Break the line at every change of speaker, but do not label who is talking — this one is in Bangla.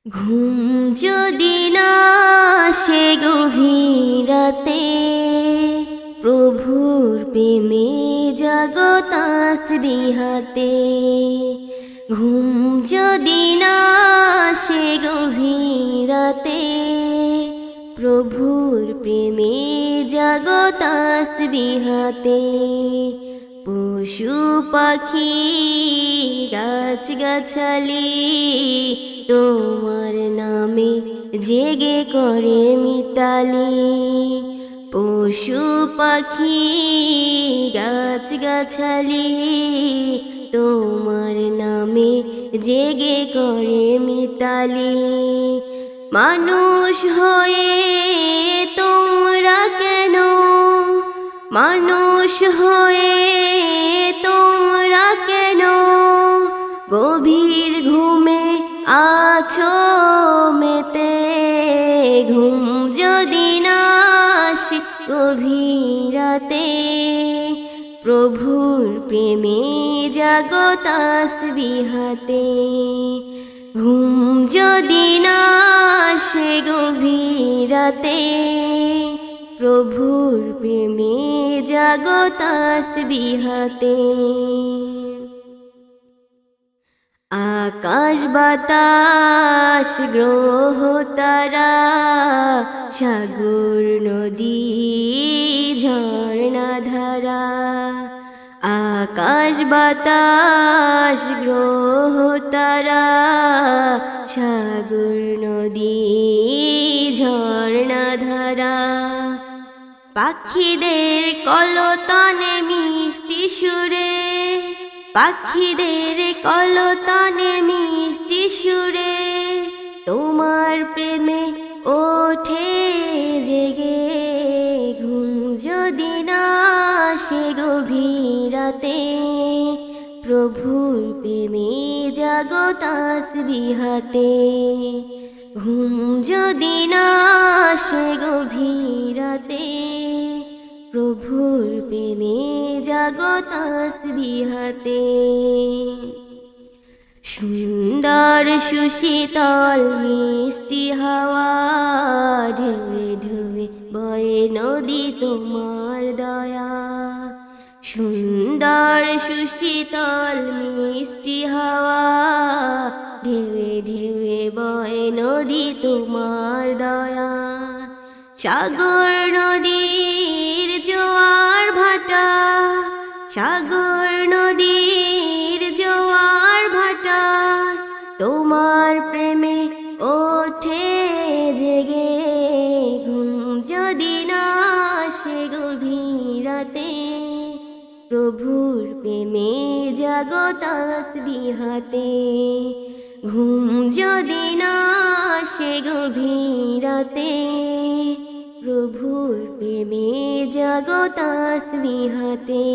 ঘুম যদি না আসে গভীর রাতে, প্রভুর প্রেমে জাগো তাসবিহাতে। ঘুম যদি না আসে গভীর রাতে, প্রভুর প্রেমে জাগো তাসবিহাতে। পশু পাখি গাছ গাছালি তোমার নামে জেগে করে মিতালি। পশু পাখি গাছ গাছালি তোমার নামে জেগে করে মিতালি। মানুষ হয়ে তোমরা কেন, মানুষ হয়ে তোমরা কেন গভীর ঘুমে আছো মেতে। ঘুম যদি না আসে গভীর রাতে, প্রভুর প্রেমে জাগো তাসবিহাতে। ঘুম যদি না আসে গভীর রাতে, প্রভুর প্রেমে জাগো তাসবিহাতে। আকাশ বাতাস গ্রহ তারা, সাগর নদী ঝর্ণা ধারা। আকাশ বাতাস গ্রহ তারা, সাগর নদী ঝর্ণা ধারা। পাখিদের কলতানে মিষ্টি সুরে, পাখিদের কলতানে মিষ্টি সুরে তোমার প্রেমে ওঠে জেগে। ঘুম যদি না আসে গভীর রাতে, প্রভুর প্রেমে জাগো তাসবিহাতে। ঘুম যদি না আসে গভীর রাতে, প্রভুর প্রেমে জাগো তাসবিহাতে। সুন্দর সুশীতল মিষ্টি হাওয়া ঢেউয়ে ঢেউয়ে বয়ে নদী তোমার দয়া। সুন্দর সুশীতল মিষ্টি হাওয়া ঢেউয়ে ঢেউয়ে বয়ে নদী তোমার দয়া। সাগর নদীর জোয়ার ভাটা, সাগর নদীর জোয়ার ভাটা তোমার প্রেমে ওঠে জেগে। ঘুম যদি না আসে গভীর রাতে, প্রভুর প্রেমে জাগো তাসবিহাতে। ঘুম যদি না আসে গভীর রাতে, প্রভুর প্রেমে জাগো তাসবিহাতে।